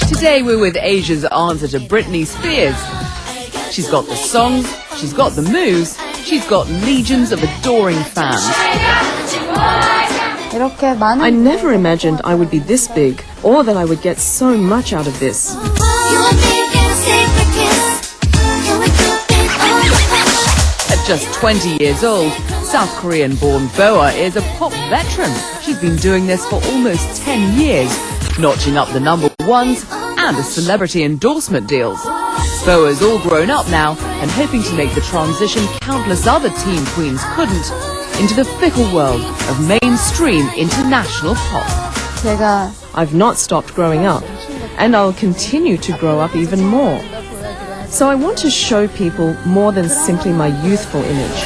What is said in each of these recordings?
Today we're with Asia's answer to Britney Spears. She's got the songs, she's got the moves, she's got legions of adoring fans. I never imagined I would be this big, or that I would get so much out of this. At just 20 years old, South Korean-born Boa is a pop veteran. She's been doing this for almost 10 years, notching up the number ones and the celebrity endorsement deals. Boa's all grown up now and hoping to make the transition countless other teen queens couldn't into the fickle world of mainstream international pop. I've not stopped growing up, and I'll continue to grow up even more. So I want to show people more than simply my youthful image.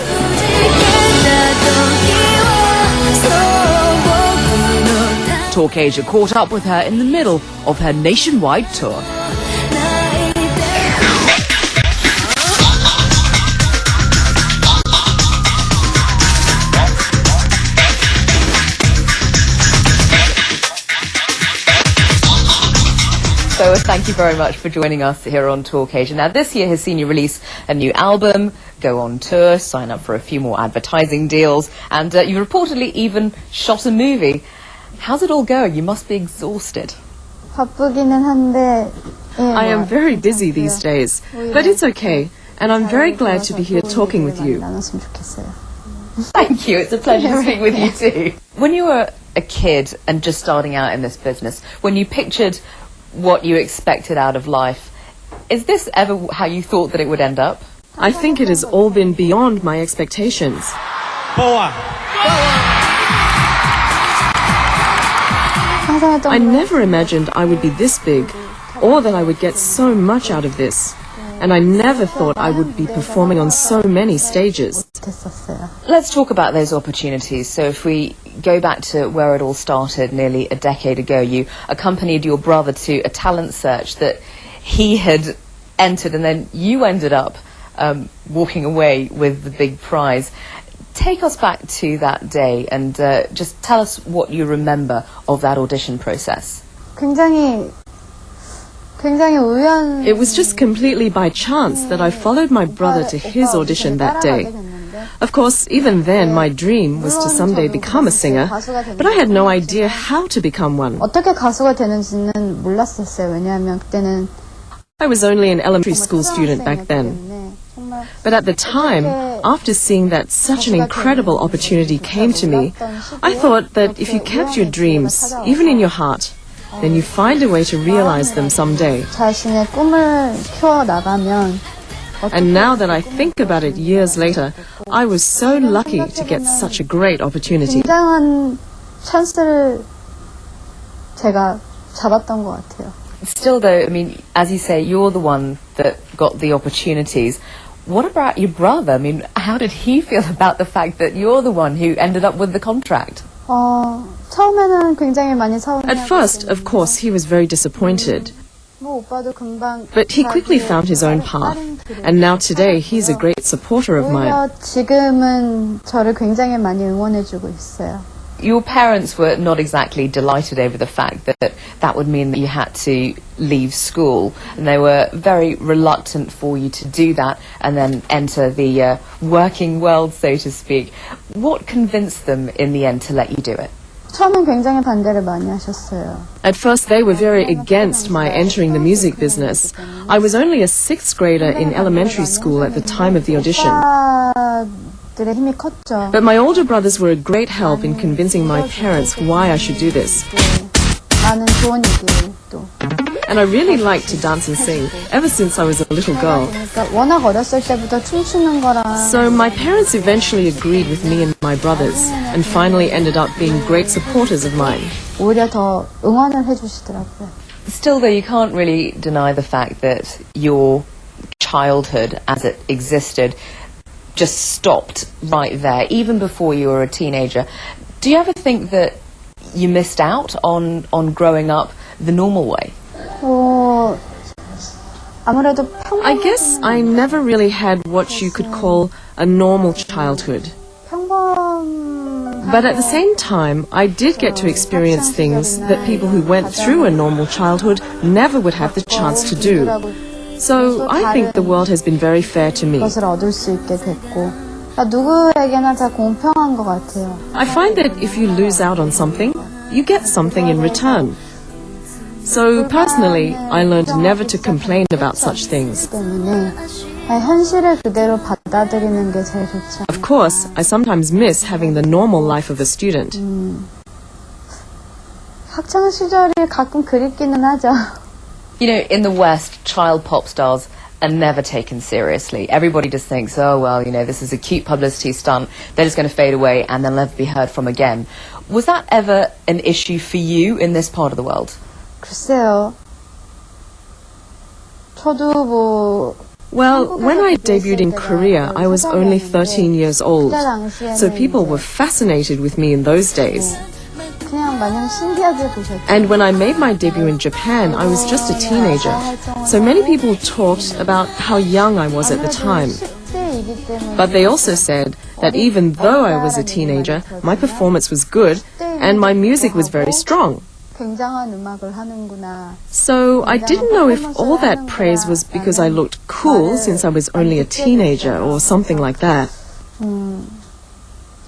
Talk Asia caught up with her in the middle of her nationwide tour. So thank you very much for joining us here on Talk Asia. Now this year has seen you release a new album, go on tour, sign up for a few more advertising deals, and you reportedly even shot a movie. How's it all going? You must be exhausted. I am very busy these days, but it's okay, and I'm very glad to be here talking with you. Thank you, it's a pleasure to speak with you too. When you were a kid and just starting out in this business, when you pictured what you expected out of life, is this ever how you thought that it would end up? I think it has all been beyond my expectations. Boa. I never imagined I would be this big, or that I would get so much out of this. And I never thought I would be performing on so many stages. Let's talk about those opportunities. So if we go back to where it all started nearly a decade ago, you accompanied your brother to a talent search that he had entered, and then you ended up walking away with the big prize. Take us back to that day and just tell us what you remember of that audition process. It was just completely by chance that I followed my brother to his audition that day. Of course, even then, my dream was to someday become a singer, but I had no idea how to become one. I was only an elementary school student back then. But at the time, after seeing that such an incredible opportunity came to me, I thought that if you kept your dreams, even in your heart, then you find a way to realize them someday. And now that I think about it years later, I was so lucky to get such a great opportunity. Still though, I mean, as you say, you're the one that got the opportunities. What about your brother? I mean, how did he feel about the fact that you're the one who ended up with the contract? At first, of course, he was very disappointed. But he quickly found his own path, and now today he's a great supporter of mine. Your parents were not exactly delighted over the fact that that would mean that you had to leave school, and they were very reluctant for you to do that and then enter the working world, so to speak. What convinced them in the end to let you do it? At first they were very against my entering the music business. I was only a 6th grader in elementary school at the time of the audition. But my older brothers were a great help in convincing my parents why I should do this. And I really liked to dance and sing ever since I was a little girl. So my parents eventually agreed with me and my brothers, and finally ended up being great supporters of mine. Still though, you can't really deny the fact that your childhood as it existed just stopped right there, even before you were a teenager. Do you ever think that you missed out on growing up the normal way? I guess I never really had what you could call a normal childhood. But at the same time, I did get to experience things that people who went through a normal childhood never would have the chance to do. So I think the world has been very fair to me. 것을 얻을 수 있게 됐고 누구에게나 다 공평한 것 같아요. I find that if you lose out on something, you get something in return. So personally, I learned never to complain about such things. 때문에 현실을 그대로 받아들이는 게 제일 좋죠. Of course, I sometimes miss having the normal life of a student. 학창 시절이 가끔 그립기는 하죠. You know, in the West, child pop stars are never taken seriously. Everybody just thinks, oh, well, you know, this is a cute publicity stunt. They're just going to fade away and they'll never be heard from again. Was that ever an issue for you in this part of the world? 글쎄요. 저도 Well, when I debuted in Korea, I was only 13 years old. So people were fascinated with me in those days. 그냥 마냥 신기하게 보셨죠. And when I made my debut in Japan, I was just a teenager. So many people talked about how young I was at the time. But they also said that even though I was a teenager, my performance was good and my music was very strong. 굉장한 음악을 하는구나. So I didn't know if all that praise was because I looked cool since I was only a teenager or something like that.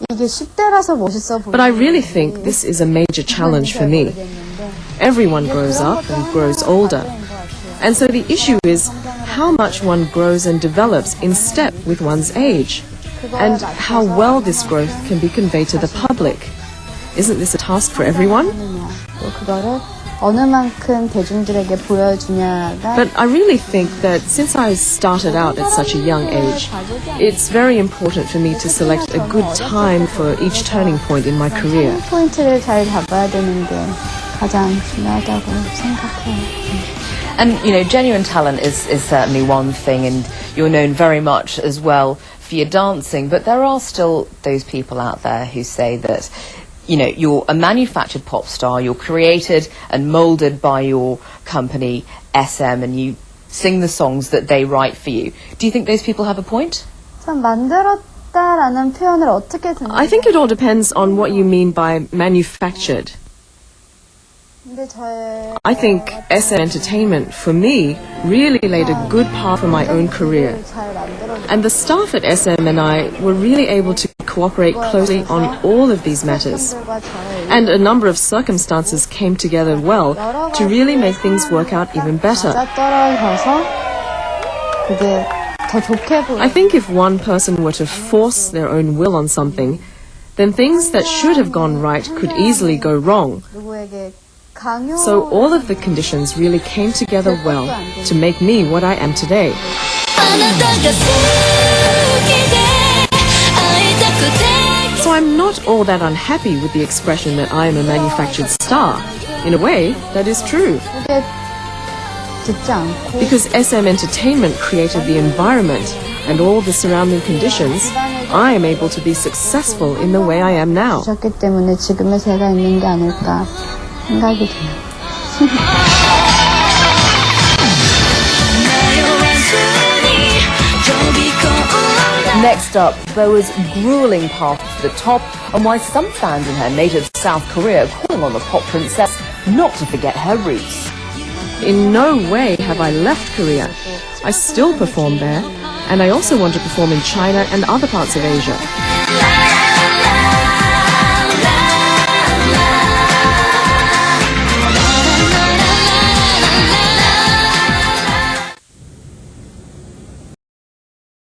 이게 10대라서 멋있어 보이는. But I really think this is a major challenge for me. Everyone grows up and grows older. And so the issue is how much one grows and develops in step with one's age, and how well this growth can be conveyed to the public. Isn't this a task for everyone? 그거를 어느 만큼 대중들에게 보여주냐가. But I really think that since I started out at such a young age, it's very important for me to select a good time for each turning point in my career. 포인트를 잘 잡아야 되는 게 가장 중요하다고 생각해요. And, you know, genuine talent is certainly one thing, and you're known very much as well for your dancing, but there are still those people out there who say that, you know, you're a manufactured pop star, you're created and molded by your company, SM, and you sing the songs that they write for you. Do you think those people have a point? 참 만들었다라는 표현을 어떻게 듣는지. I think it all depends on what you mean by manufactured. 근데 저의 I think SM Entertainment, for me, really laid a good path for my own career. 잘 만들어. And the staff at SM and I were really able to cooperate closely on all of these matters. And a number of circumstances came together well to really make things work out even better. 떨어져서 그게 더 좋게 보여. I think if one person were to force their own will on something, then things that should have gone right could easily go wrong. 누구에게 강요. So all of the conditions really came together well to make me what I am today. So I'm not all that unhappy with the expression that I am a manufactured star. In a way, that is true. 그게 듣지 않고. Because SM Entertainment created the environment and all the surrounding conditions, I am able to be successful in the way I am now. 그렇기 때문에 지금의 제가 있는 게 아닐까 생각이 돼요. Next up, Boa's grueling path to the top, and why some fans in her native South Korea are calling on the pop princess not to forget her roots. In no way have I left Korea. I still perform there, and I also want to perform in China and other parts of Asia.